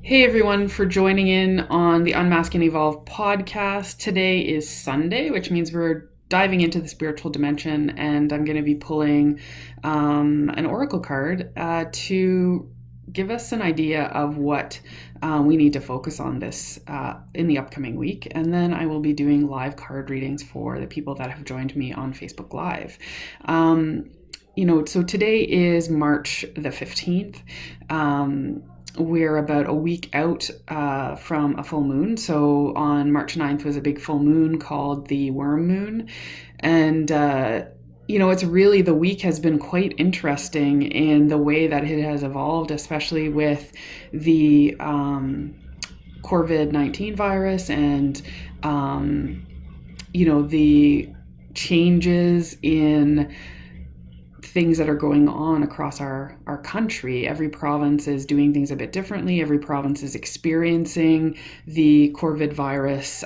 Hey everyone for joining in on the Unmask and Evolve podcast. Today is Sunday, which means we're diving into the spiritual dimension, and I'm going to be pulling an oracle card to give us an idea of what we need to focus on this in the upcoming week. And then I will be doing live card readings for the people that have joined me on Facebook Live. So today is March the 15th. We're about a week out from a full moon. So on March 9th was a big full moon called the Worm Moon. And, it's really, the week has been quite interesting in the way that it has evolved, especially with the COVID-19 virus and, the changes in things that are going on across our country. Every province is doing things a bit differently. Every province is experiencing the COVID virus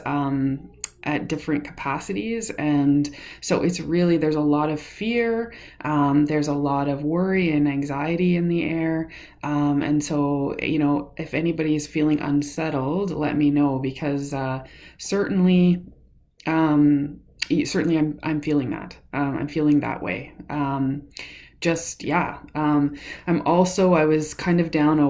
at different capacities. And so it's really, there's a lot of fear. There's a lot of worry and anxiety in the air. And so, if anybody is feeling unsettled, let me know, because certainly I'm feeling that. I'm feeling that way. I was kind of down a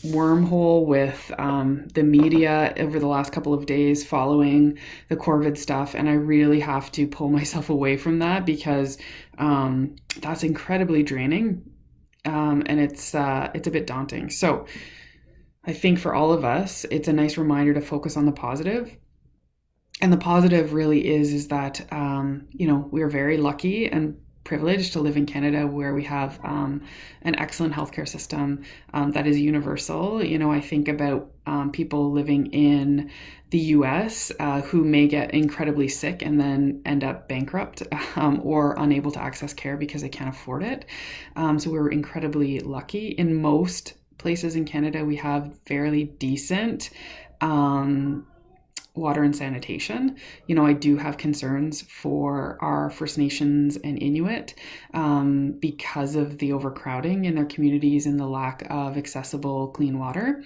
wormhole with the media over the last couple of days following the COVID stuff, and I really have to pull myself away from that because that's incredibly draining, and it's a bit daunting. So I think for all of us, it's a nice reminder to focus on the positive. And the positive really is that, we're very lucky and privileged to live in Canada, where we have an excellent healthcare system that is universal. I think about people living in the US who may get incredibly sick and then end up bankrupt or unable to access care because they can't afford it. So we're incredibly lucky. In most places in Canada, we have fairly decent water and sanitation. I do have concerns for our First Nations and Inuit because of the overcrowding in their communities and the lack of accessible clean water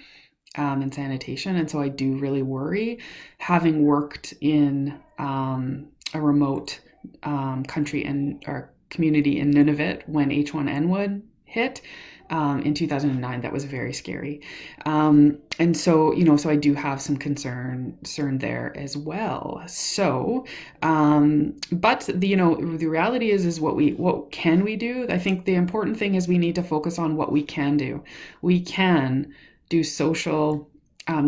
and sanitation. And so I do really worry, having worked in a remote country and our community in Nunavut when H1N1 hit. In 2009, that was very scary. And so I do have some concern there as well. So, but the reality is what can we do? I think the important thing is we need to focus on what we can do. We can do social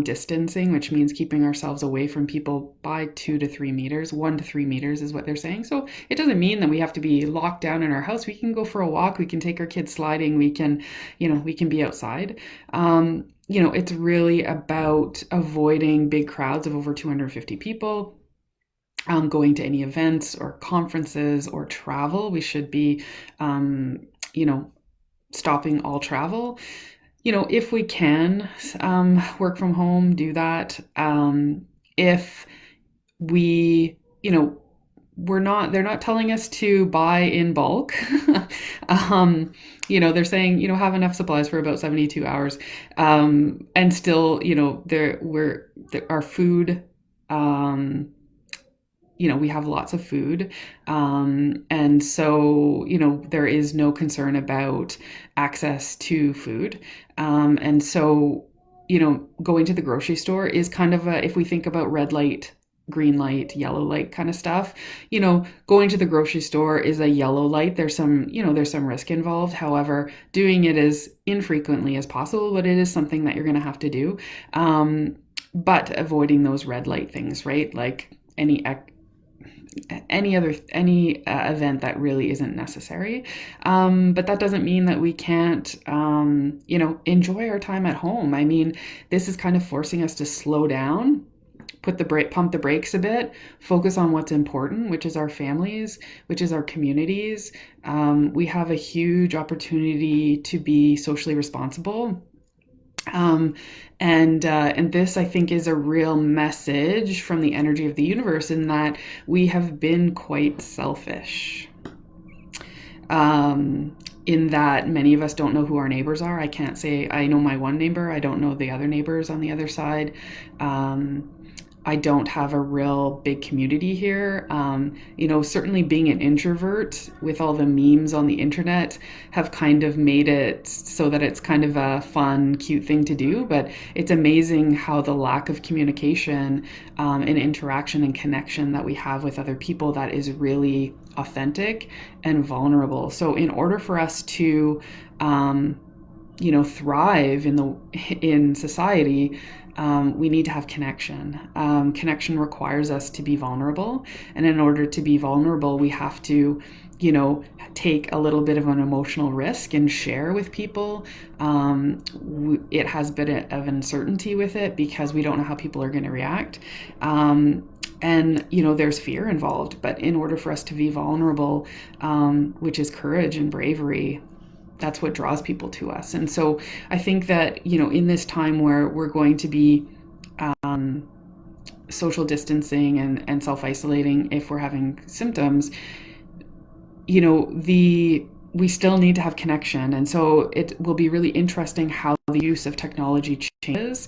distancing, which means keeping ourselves away from people by 2 to 3 meters. 1 to 3 meters is what they're saying. So it doesn't mean that we have to be locked down in our house. We can go for a walk. We can take our kids sliding. We can be outside. It's really about avoiding big crowds of over 250 people. Going to any events or conferences or travel. We should be, stopping all travel. If we can work from home, do that. If we, they're not telling us to buy in bulk. They're saying, have enough supplies for about 72 hours. And still, our food, we have lots of food. And so, there is no concern about access to food. And so, going to the grocery store is kind of if we think about red light, green light, yellow light kind of stuff, going to the grocery store is a yellow light. There's some risk involved. However, doing it as infrequently as possible, but it is something that you're going to have to do. But avoiding those red light things, right? Like any event that really isn't necessary. But that doesn't mean that we can't, enjoy our time at home. I mean, this is kind of forcing us to slow down, pump the brakes a bit, focus on what's important, which is our families, which is our communities. We have a huge opportunity to be socially responsible. And this, I think, is a real message from the energy of the universe, in that we have been quite selfish. in that many of us don't know who our neighbors are. I can't say I know my one neighbor. I don't know the other neighbors on the other side. I don't have a real big community here. Certainly being an introvert with all the memes on the internet have kind of made it so that it's kind of a fun, cute thing to do. But it's amazing how the lack of communication and interaction and connection that we have with other people that is really authentic and vulnerable. So in order for us to thrive in society, we need to have connection. Connection requires us to be vulnerable, and in order to be vulnerable, we have to, take a little bit of an emotional risk and share with people. It has a bit of uncertainty with it because we don't know how people are going to react. And there's fear involved, but in order for us to be vulnerable, which is courage and bravery, that's what draws people to us. And so I think that, in this time where we're going to be social distancing and self-isolating if we're having symptoms, we still need to have connection. And so it will be really interesting how the use of technology changes,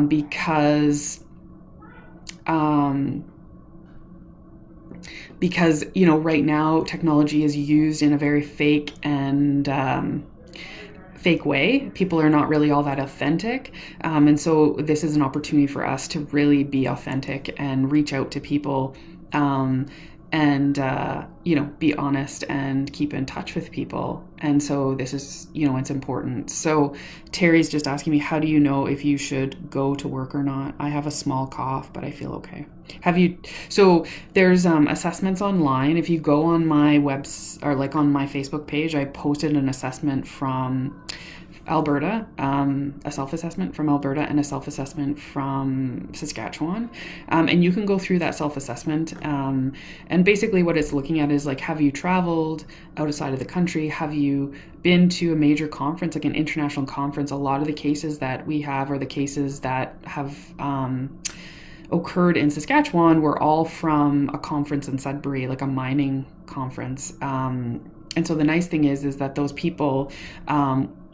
because right now technology is used in a very fake way. People are not really all that authentic, and so this is an opportunity for us to really be authentic and reach out to people, and be honest and keep in touch with people. And so this is, it's important. So Terry's just asking me, how do you know if you should go to work or not? I have a small cough, but I feel okay. So there's assessments online. If you go on my or on my Facebook page, I posted an assessment from Alberta, a self-assessment from Alberta and a self-assessment from Saskatchewan. And you can go through that self-assessment. And basically what it's looking at is have you traveled outside of the country? Have you been to a major conference, like an international conference? A lot of the cases that we have, or the cases that have occurred in Saskatchewan, were all from a conference in Sudbury, like a mining conference. And so the nice thing is that those people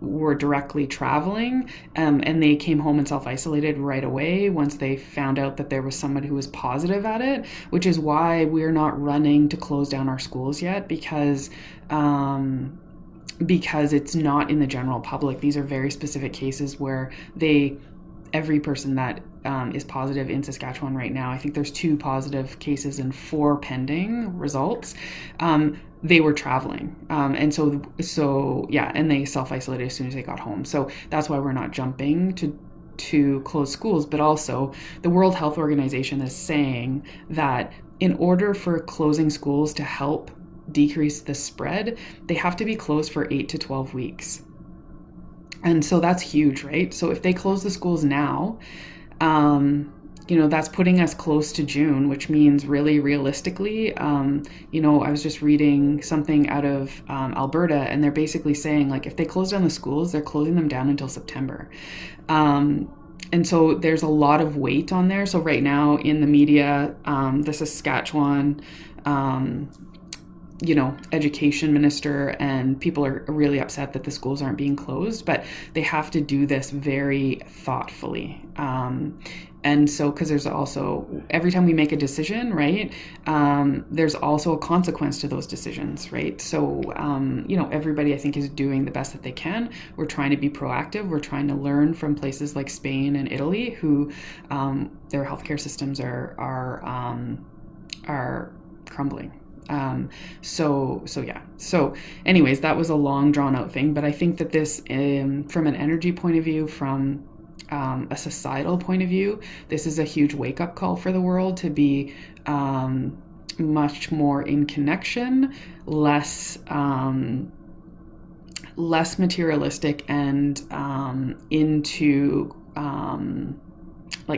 were directly traveling, and they came home and self-isolated right away once they found out that there was somebody who was positive at it, which is why we're not running to close down our schools yet, because it's not in the general public. These are very specific cases where every person that is positive in Saskatchewan right now, I think there's 2 positive cases and 4 pending results. They were traveling. And so yeah, and they self-isolated as soon as they got home. So that's why we're not jumping to close schools. But also the World Health Organization is saying that in order for closing schools to help decrease the spread, they have to be closed for 8 to 12 weeks. And so that's huge, right? So if they close the schools now, that's putting us close to June, which means really realistically, I was just reading something out of Alberta, and they're basically saying if they close down the schools, they're closing them down until September. And so there's a lot of weight on there. So right now in the media, the Saskatchewan education minister and people are really upset that the schools aren't being closed, but they have to do this very thoughtfully. And so, because there's also, every time we make a decision, right, there's also a consequence to those decisions, right? So, everybody I think is doing the best that they can. We're trying to be proactive. We're trying to learn from places like Spain and Italy, who their healthcare systems are crumbling. So yeah. So anyways, that was a long drawn out thing, but I think that this, from an energy point of view, from a societal point of view, this is a huge wake up call for the world to be much more in connection, less materialistic and into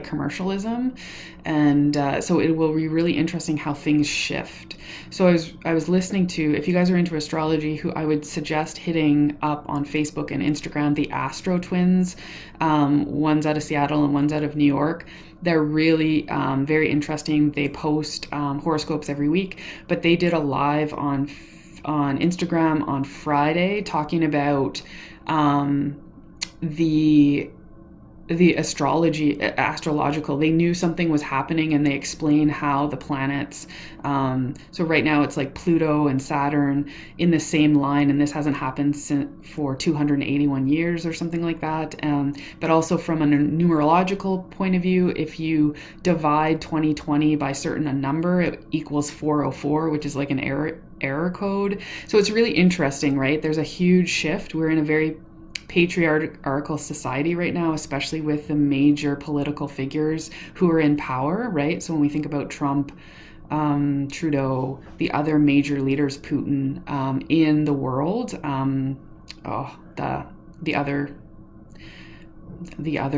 commercialism. And so it will be really interesting how things shift. So I was listening to, if you guys are into astrology, who I would suggest hitting up on Facebook and Instagram, the Astro Twins, one's out of Seattle and one's out of New York. They're really very interesting. They post horoscopes every week, but they did a live on on Instagram on Friday talking about the astrological, they knew something was happening, and they explain how the planets, so right now it's like Pluto and Saturn in the same line, and this hasn't happened for 281 years or something like that. But also from a numerological point of view, if you divide 2020 by a number, it equals 404, which is like an error code. So it's really interesting, right? There's a huge shift. We're in a very patriarchal society right now, especially with the major political figures who are in power, right? So when we think about Trump, Trudeau, the other major leaders, Putin, in the world, the other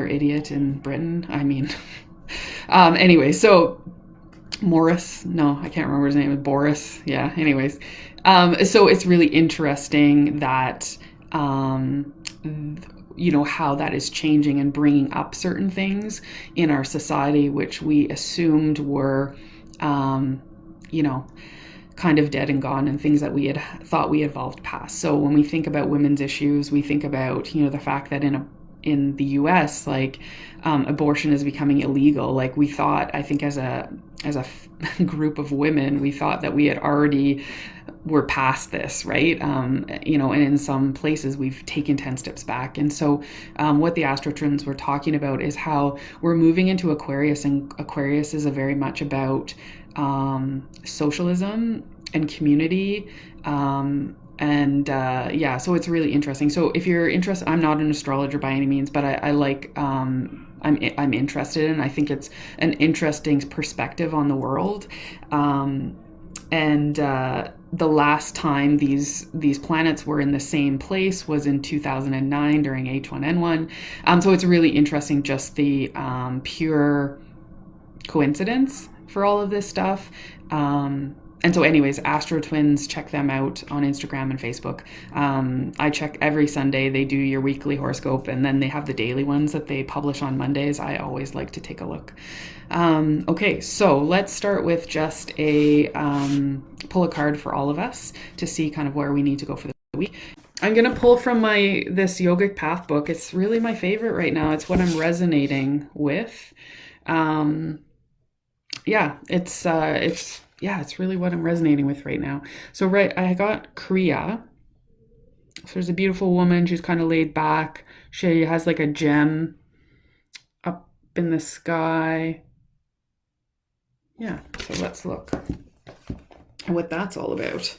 idiot in Britain. I mean, anyway, so Morris, no, I can't remember his name. Boris, yeah. Anyways, so it's really interesting that how that is changing and bringing up certain things in our society, which we assumed were, kind of dead and gone, and things that we had thought we evolved past. So when we think about women's issues, we think about, the fact that in the US, like, abortion is becoming illegal. Like, we thought, I think as a group of women, we thought that we had already were past this, right? And in some places we've taken 10 steps back. And so what the Astro Twins were talking about is how we're moving into Aquarius, and Aquarius is very much about socialism and community. So it's really interesting. So if you're interested, I'm not an astrologer by any means, but I like, I'm interested in, I think it's an interesting perspective on the world. The last time these planets were in the same place was in 2009 during H1N1. So it's really interesting, just the pure coincidence for all of this stuff. And so anyways, Astro Twins, check them out on Instagram and Facebook. I check every Sunday. They do your weekly horoscope, and then they have the daily ones that they publish on Mondays. I always like to take a look. Okay, so let's start with just pull a card for all of us to see kind of where we need to go for the week. I'm going to pull from this Yogic Path book. It's really my favorite right now. It's what I'm resonating with. It's really what I'm resonating with right now. So I got Kriya. So there's a beautiful woman. She's kind of laid back. She has like a gem up in the sky. Yeah, so let's look at what that's all about.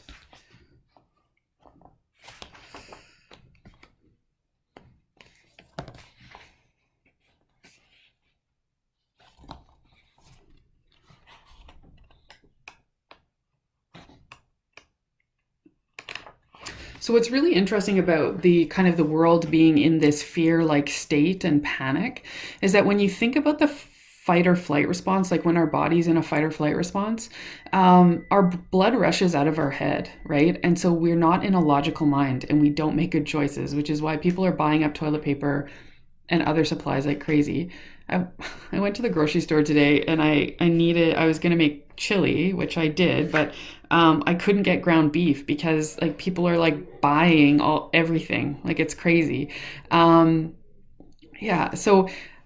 So what's really interesting about the kind of the world being in this fear-like state and panic is that when you think about the fight or flight response, like when our body's in a fight or flight response, our blood rushes out of our head, right? And so we're not in a logical mind, and we don't make good choices, which is why people are buying up toilet paper and other supplies like crazy. I went to the grocery store today, and I was going to make chili, which I did, but I couldn't get ground beef because like people are like buying everything, like it's crazy. So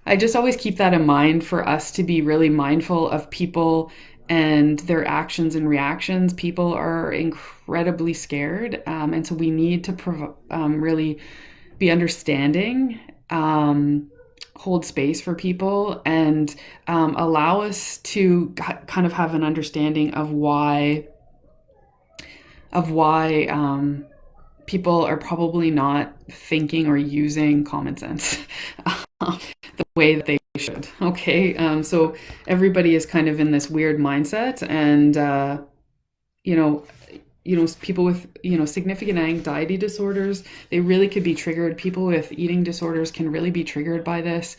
I just always keep that in mind for us to be really mindful of people and their actions and reactions. People are incredibly scared, and so we need to really be understanding, hold space for people, and allow us to kind of have an understanding of why people are probably not thinking or using common sense the way that they should. Okay, so everybody is kind of in this weird mindset, and people with significant anxiety disorders, they really could be triggered. People with eating disorders can really be triggered by this.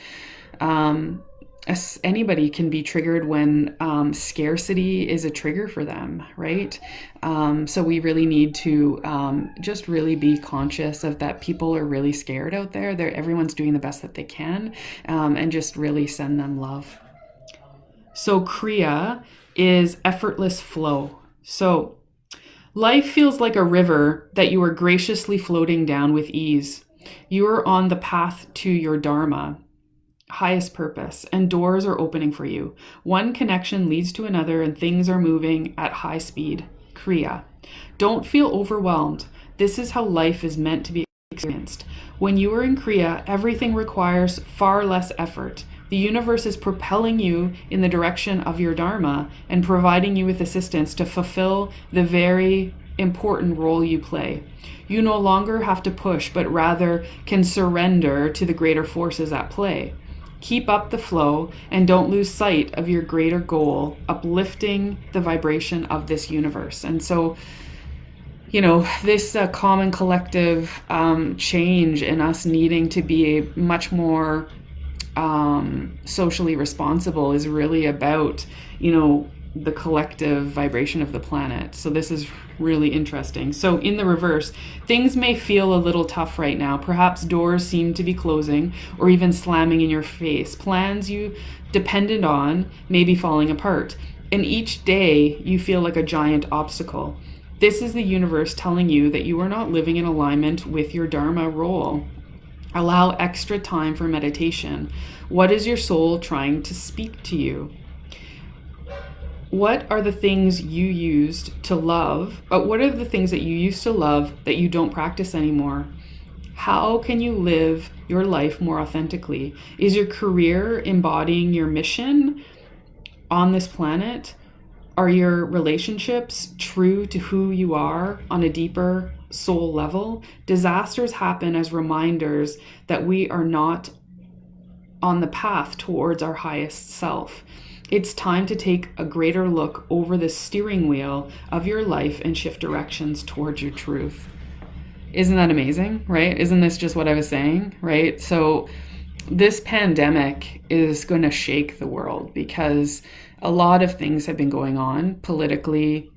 Anybody can be triggered when scarcity is a trigger for them, right? So we really need to just really be conscious of that. People are really scared out there. Everyone's doing the best that they can, and just really send them love. So Kriya is effortless flow. So Life feels like a river that you are graciously floating down with ease. You are on the path to your Dharma, highest purpose, and doors are opening for you. One connection leads to another, and things are moving at high speed. Kriya. Don't feel overwhelmed. This is how life is meant to be experienced. When you are in Kriya, everything requires far less effort. The universe is propelling you in the direction of your Dharma and providing you with assistance to fulfill the very important role you play. You no longer have to push, but rather can surrender to the greater forces at play. Keep up the flow and don't lose sight of your greater goal, uplifting the vibration of this universe. And so, this common collective change in us needing to be much more socially responsible is really about, the collective vibration of the planet. So this is really interesting. So in the reverse, things may feel a little tough right now. Perhaps doors seem to be closing or even slamming in your face. Plans you depended on may be falling apart. And each day you feel like a giant obstacle. This is the universe telling you that you are not living in alignment with your Dharma role. Allow extra time for meditation. What is your soul trying to speak to you? What are the things you used to love? What are the things that you used to love that you don't practice anymore? How can you live your life more authentically? Is your career embodying your mission on this planet? Are your relationships true to who you are on a deeper soul level? Disasters happen as reminders that we are not on the path towards our highest self. It's time to take a greater look over the steering wheel of your life and shift directions towards your truth. Isn't that amazing, right? Isn't this just what I was saying, right? So this pandemic is going to shake the world because a lot of things have been going on politically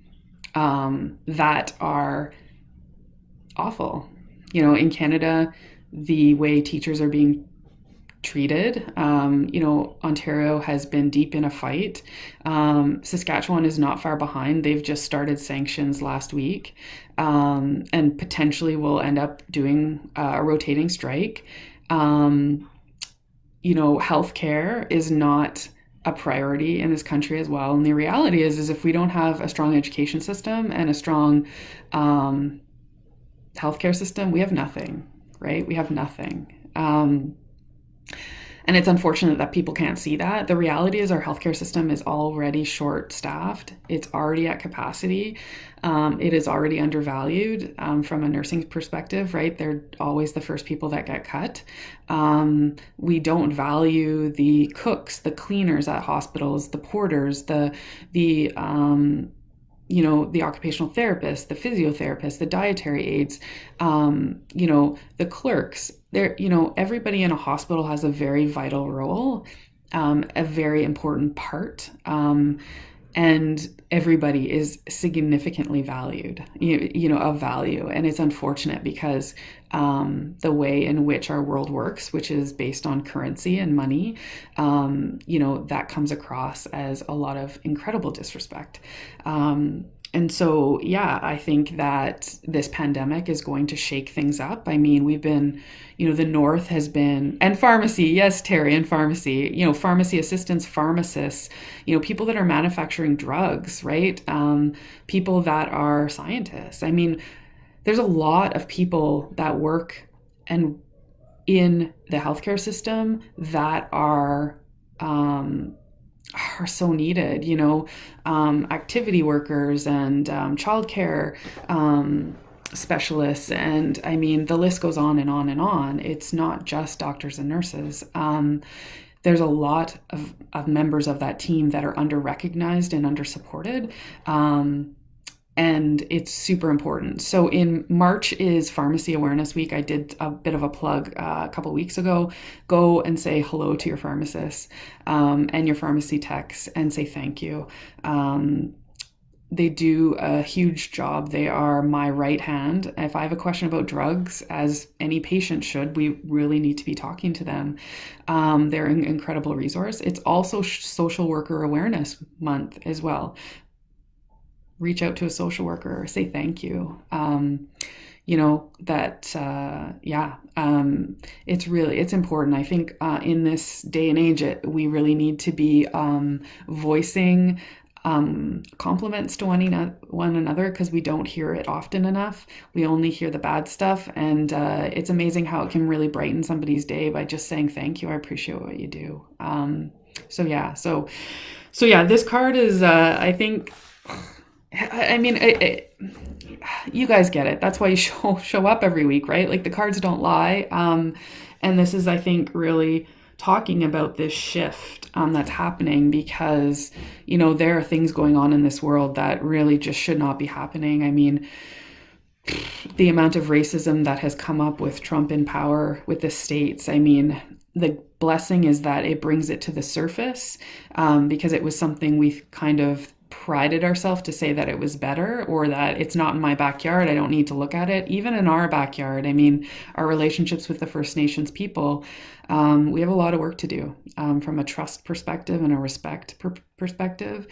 that are awful. In Canada, the way teachers are being treated. Ontario has been deep in a fight. Saskatchewan is not far behind. They've just started sanctions last week and potentially will end up doing a rotating strike. Healthcare is not a priority in this country as well. And the reality is if we don't have a strong education system and a strong healthcare system, we have nothing, right? We have nothing. And it's unfortunate that people can't see that. The reality is our healthcare system is already short-staffed. It's already at capacity. It is already undervalued from a nursing perspective, right? They're always the first people that get cut. We don't value the cooks, the cleaners at hospitals, the porters, the occupational therapists, the physiotherapists, the dietary aides, the clerks. Everybody in a hospital has a very vital role, a very important part, and everybody is significantly valued, of value. And it's unfortunate because the way in which our world works, which is based on currency and money, that comes across as a lot of incredible disrespect. And so, I think that this pandemic is going to shake things up. I mean, we've been, the North has been, and pharmacy, yes, Terry, and pharmacy, pharmacy assistants, pharmacists, people that are manufacturing drugs, right? People that are scientists. I mean, there's a lot of people that work and in the healthcare system that are so needed, activity workers and childcare specialists. And I mean, the list goes on and on and on. It's not just doctors and nurses. There's a lot of members of that team that are under-recognized and under-supported. And it's super important. So in March is Pharmacy Awareness Week. I did a bit of a plug a couple weeks ago. Go and say hello to your pharmacists and your pharmacy techs and say thank you. They do a huge job. They are my right hand. If I have a question about drugs, as any patient should, we really need to be talking to them. They're an incredible resource. It's also Social Worker Awareness Month as well. reach out to a social worker or say thank you. That yeah, it's important. I think in this day and age, we really need to be voicing compliments to one another, because we don't hear it often enough. We only hear the bad stuff, and it's amazing how it can really brighten somebody's day by just saying thank you. I appreciate what you do. So yeah, this card is I think, I mean, you guys get it. That's why you show up every week, right? Like, the cards don't lie. And this is, I think, really talking about this shift that's happening, because there are things going on in this world that really just should not be happening. I mean, the amount of racism that has come up with Trump in power with the states. I mean, the blessing is that it brings it to the surface, because it was something we kind of prided ourselves to say that it was better, or that it's not in my backyard, I don't need to look at it. Even in our backyard, I mean, our relationships with the First Nations people, we have a lot of work to do, from a trust perspective and a respect perspective.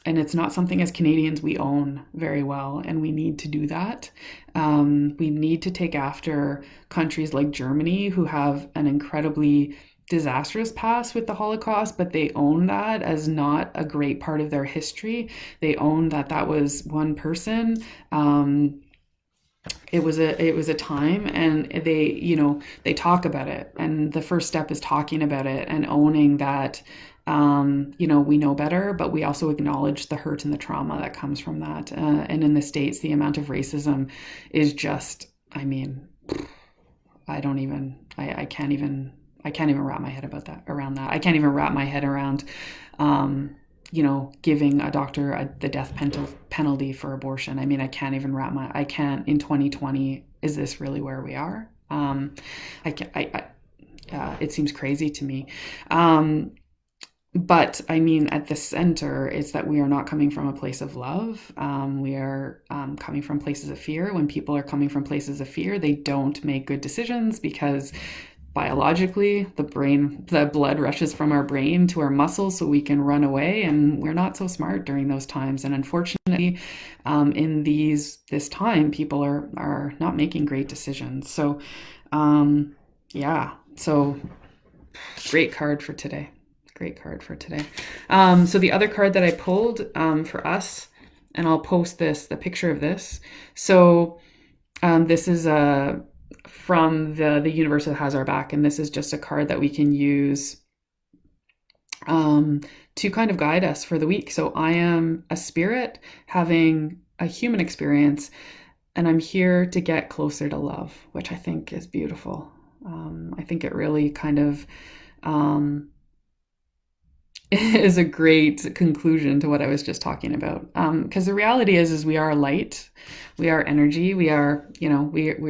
And it's not something as Canadians we own very well, and we need to do that. We need to take after countries like Germany, who have an incredibly disastrous past with the Holocaust, but they own that as not a great part of their history. They own that that was one person. It was a time, and they talk about it, and the first step is talking about it and owning that. We know better, but we also acknowledge the hurt and the trauma that comes from that. And in the States, the amount of racism is just, I mean, I can't even wrap my head around that. I can't even wrap my head around, giving a doctor the death penalty for abortion. I mean, I can't in 2020, is this really where we are? It seems crazy to me. But I mean, at the center, it's that we are not coming from a place of love. We are coming from places of fear. When people are coming from places of fear, they don't make good decisions, because biologically, the blood rushes from our brain to our muscles so we can run away, and we're not so smart during those times. And unfortunately, in this time, people are not making great decisions. So, yeah. So, great card for today. Great card for today. So the other card that I pulled for us, and I'll post the picture of this. So this is from the universe that has our back, and this is just a card that we can use to kind of guide us for the week. So I am a spirit having a human experience, and I'm here to get closer to love, which I think is beautiful. I think it really kind of is a great conclusion to what I was just talking about. Because the reality is we are light, we are energy, we are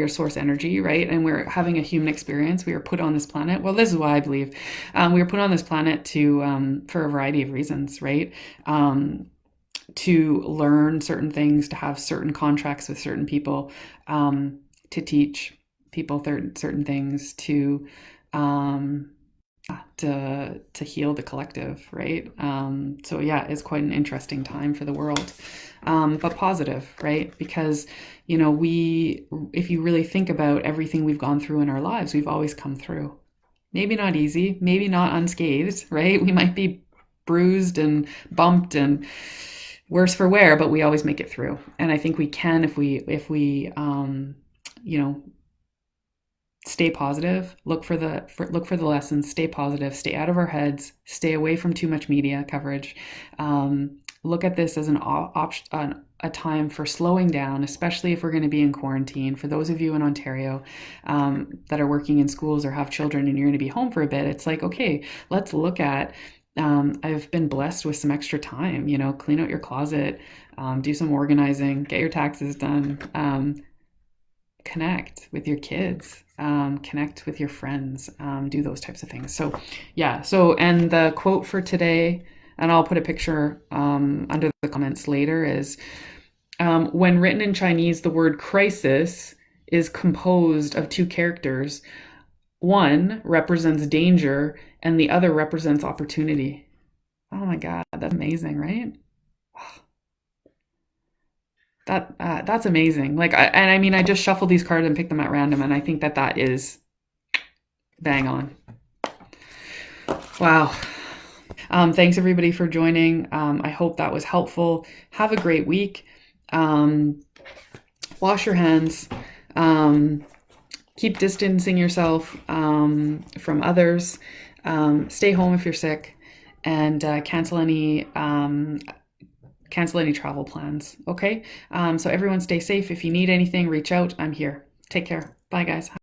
source energy, right? And we're having a human experience. We are put on this planet. Well, this is why I believe we were put on this planet for a variety of reasons, right? To learn certain things, to have certain contracts with certain people, to teach people certain things, to heal the collective, right? So yeah, it's quite an interesting time for the world, but positive, right? Because if you really think about everything we've gone through in our lives, we've always come through. Maybe not easy, maybe not unscathed, right? We might be bruised and bumped and worse for wear, but we always make it through. And I think we can if we stay positive, look for the lessons, stay positive, stay out of our heads, stay away from too much media coverage. Look at this as a time for slowing down, especially if we're going to be in quarantine. For those of you in Ontario that are working in schools or have children and you're going to be home for a bit, it's like, okay, let's look at, I've been blessed with some extra time, clean out your closet, do some organizing, get your taxes done, connect with your kids, connect with your friends, do those types of things. So yeah, and the quote for today, and I'll put a picture under the comments later, is when written in Chinese, the word crisis is composed of two characters. One represents danger and the other represents opportunity. Oh my God, that's amazing, right? That's amazing. And I mean, I just shuffled these cards and picked them at random, and I think that that is bang on. Wow. Thanks everybody for joining. I hope that was helpful. Have a great week. Wash your hands. Um, Keep distancing yourself from others. Stay home if you're sick, and cancel any travel plans. Okay. So everyone stay safe. If you need anything, reach out. I'm here. Take care. Bye, guys.